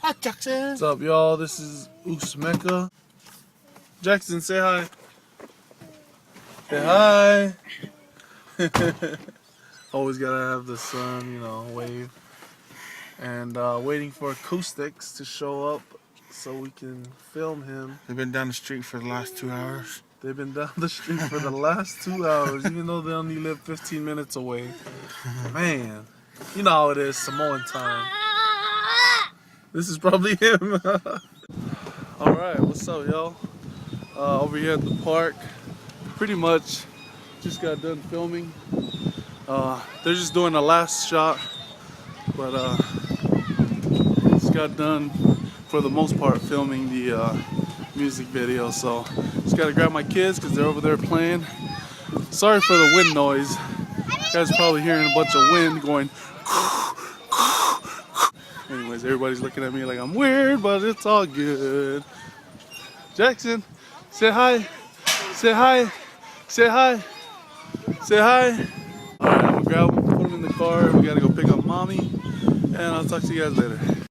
Hi, Jackson. What's up, y'all? This is Mecca. Jackson, say hi. Say hi. Always gotta have the sun, you know, wave. And waiting for acoustics to show up so we can film him. They've been down the street for the last 2 hours. They've been down the street for the last 2 hours, even though they only live 15 minutes away. Man, you know how it is, Samoan time. This is probably him. Alright, what's up, y'all? Over here at the park. Pretty much just got done filming. They're just doing the last shot, but just got done for the most part filming the music video. So just gotta grab my kids because they're over there playing. Sorry for the wind noise. You guys are probably hearing a bunch of wind going. Anyways, everybody's looking at me like I'm weird, but it's all good. Jackson, say hi. Say hi. Say hi. Say hi. Alright, I'm gonna grab him, put him in the car. We gotta go pick up mommy. And I'll talk to you guys later.